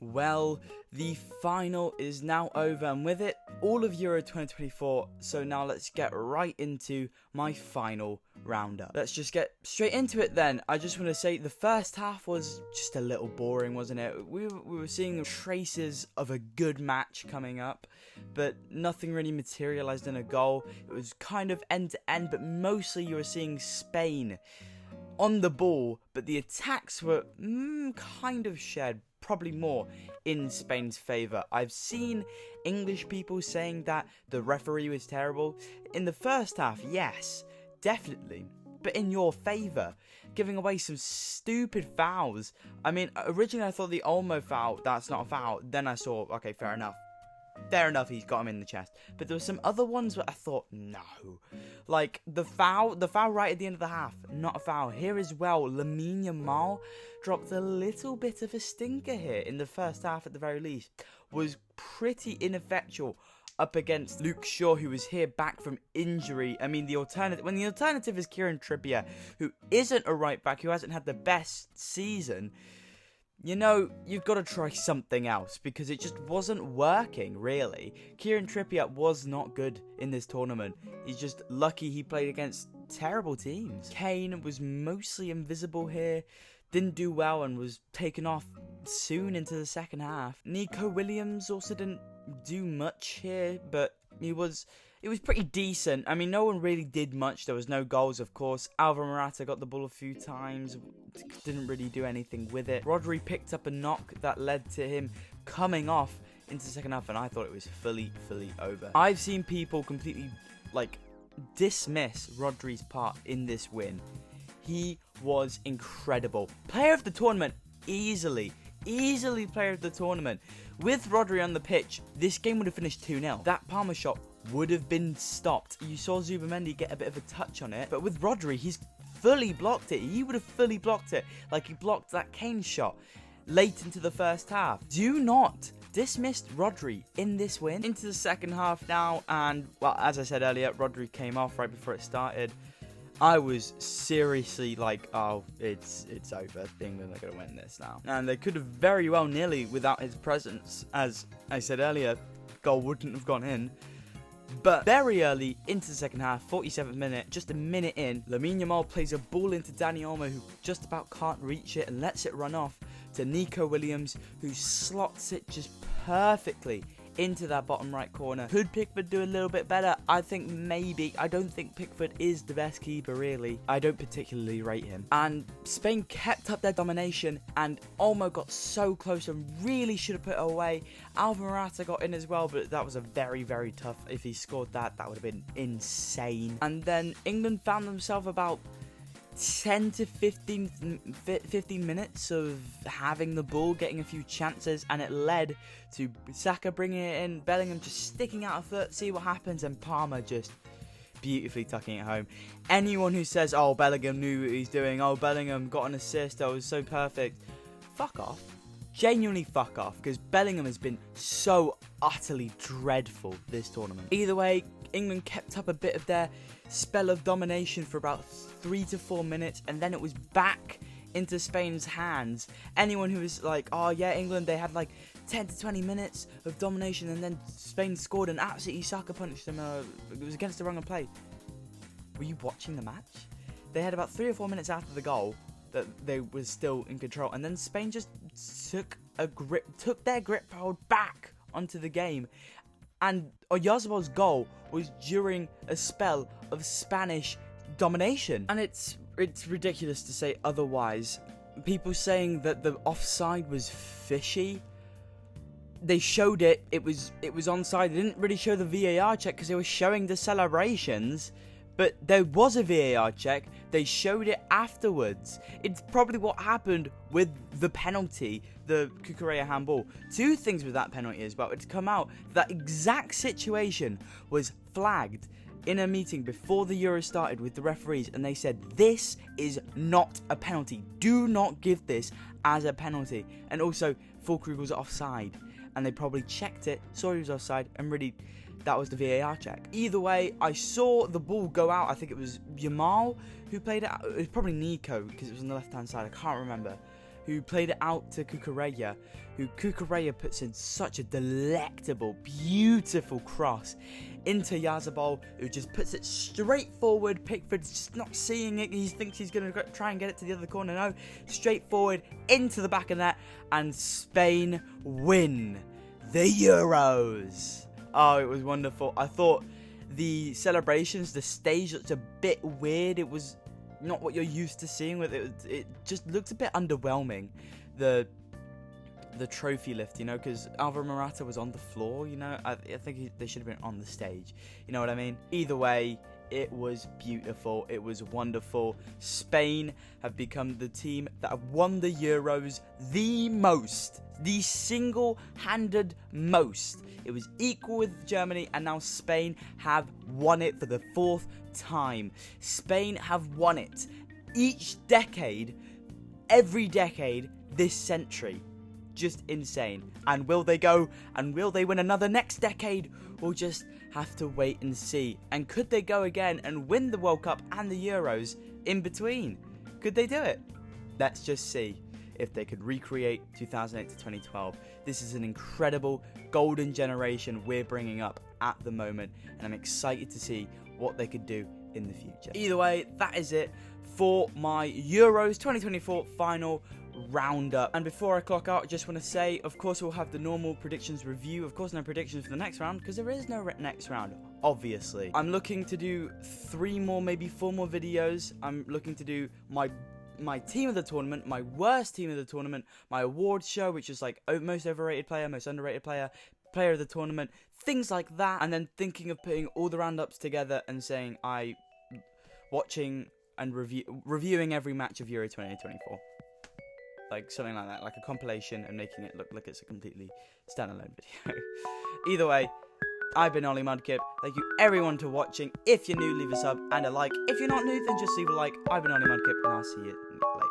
Well, the final is now over, and with it, all of Euro 2024. So now let's get right into my final roundup. Let's just get straight into it then. I just want to say the first half was just a little boring, wasn't it? We were seeing traces of a good match coming up, but nothing really materialized in a goal. It was kind of end to end, but mostly you were seeing Spain on the ball, but the attacks were kind of shared, probably more in Spain's favour. I've seen English people saying that the referee was terrible. In the first half, yes, definitely, but in your favour, giving away some stupid fouls. I mean, originally I thought the Olmo foul, that's not a foul. Then I saw, okay, fair enough, he's got him in the chest. But there were some other ones where I thought, no. Like, the foul right at the end of the half, not a foul. Here as well, Lamine Yamal dropped a little bit of a stinker here in the first half at the very least. Was pretty ineffectual up against Luke Shaw, who was here back from injury. I mean, when the alternative is Kieran Trippier, who isn't a right back, who hasn't had the best season, you know, you've got to try something else, because it just wasn't working, really. Kieran Trippier was not good in this tournament. He's just lucky he played against terrible teams. Kane was mostly invisible here, didn't do well, and was taken off soon into the second half. Nico Williams also didn't do much here, but it was pretty decent. I mean, no one really did much. There was no goals, of course. Alvaro Morata got the ball a few times, didn't really do anything with it. Rodri picked up a knock that led to him coming off into the second half, and I thought it was fully over. I've seen people completely, dismiss Rodri's part in this win. He was incredible. Player of the tournament, easily player of the tournament. With Rodri on the pitch, this game would have finished 2-0. That Palmer shot would have been stopped. You saw Zubamendi get a bit of a touch on it, but with Rodri, he's fully blocked it. He would have fully blocked it, like he blocked that Kane shot late into the first half. Do not dismiss Rodri in this win. Into the second half now, and well, as I said earlier, Rodri came off right before it started. I was seriously like, oh, it's over. England are going to win this now. And they could have very well nearly without his presence. As I said earlier, goal wouldn't have gone in. But very early into the second half, 47th minute, just a minute in, Lamine Yamal plays a ball into Dani Olmo, who just about can't reach it, and lets it run off to Nico Williams, who slots it just perfectly into that bottom right corner. Could Pickford do a little bit better? I think maybe. I don't think Pickford is the best keeper, really. I don't particularly rate him. And Spain kept up their domination, and Olmo got so close and really should have put it away. Alvaro Morata got in as well, but that was a very tough. If he scored that would have been insane. And then England found themselves about 10 to 15 minutes of having the ball, getting a few chances, and it led to Saka bringing it in, Bellingham just sticking out a foot, see what happens, and Palmer just beautifully tucking it home. Anyone who says, oh, Bellingham knew what he's doing, oh, Bellingham got an assist, that was so perfect, fuck off. Genuinely fuck off, because Bellingham has been so utterly dreadful this tournament. Either way, England kept up a bit of their spell of domination for about 3 to 4 minutes, and then it was back into Spain's hands. Anyone who was like, oh yeah, England, they had like 10 to 20 minutes of domination, and then Spain scored and absolutely sucker punched them. It was against the wrong play. Were you watching the match? They had about 3 or 4 minutes after the goal that they were still in control, and then Spain just took their grip hold back onto the game. And Oyarzábal's goal was during a spell of Spanish domination. And it's ridiculous to say otherwise. People saying that the offside was fishy. They showed it. It was onside. They didn't really show the VAR check because they were showing the celebrations. But there was a VAR check. They showed it afterwards. It's probably what happened with the penalty, the Cucurella handball. 2 things with that penalty as well. It's come out that exact situation was flagged in a meeting before the Euro started with the referees, and they said, this is not a penalty. Do not give this as a penalty. And also, Fulkrug was offside. And they probably checked it, saw he was offside, and really, that was the VAR check. Either way, I saw the ball go out. I think it was Yamal who played it. It was probably Nico, because it was on the left-hand side. I can't remember. who played it out to Cucurella, who Cucurella puts in such a delectable, beautiful cross into Yazabal, who just puts it straight forward. Pickford's just not seeing it. He thinks he's going to try and get it to the other corner. No, straight forward into the back of net, and Spain win the Euros. Oh, it was wonderful. I thought the celebrations, the stage looked a bit weird. It was not what you're used to seeing with it. It just looked a bit underwhelming. The trophy lift, you know, because Alvaro Morata was on the floor, you know. I think they should have been on the stage. You know what I mean? Either way, it was beautiful. It was wonderful. Spain have become the team that have won the Euros the most. The single-handed most. It was equal with Germany, and now Spain have won it for the 4th time. Spain have won it each decade, every decade this century. Just insane. And will they go and will they win another next decade? We'll just have to wait and see. And could they go again and win the World Cup and the Euros in between? Could they do it? Let's just see if they could recreate 2008 to 2012. This is an incredible golden generation we're bringing up at the moment, and I'm excited to see what they could do in the future. Either way, that is it for my Euros 2024 final roundup. And before I clock out, I just want to say, of course, we'll have the normal predictions review. Of course, no predictions for the next round, because there is no next round, obviously. I'm looking to do 3 more, maybe 4 more videos. I'm looking to do my team of the tournament, my worst team of the tournament, my awards show, which is like most overrated player, most underrated player, player of the tournament, things like that. And then thinking of putting all the roundups together and saying watching and reviewing every match of Euro 2024. Like something like that, like a compilation, and making it look like it's a completely standalone video. Either way, I've been Ollie Mudkip. Thank you everyone for watching. If you're new, leave a sub and a like. If you're not new, then just leave a like. I've been Ollie Mudkip, and I'll see you later.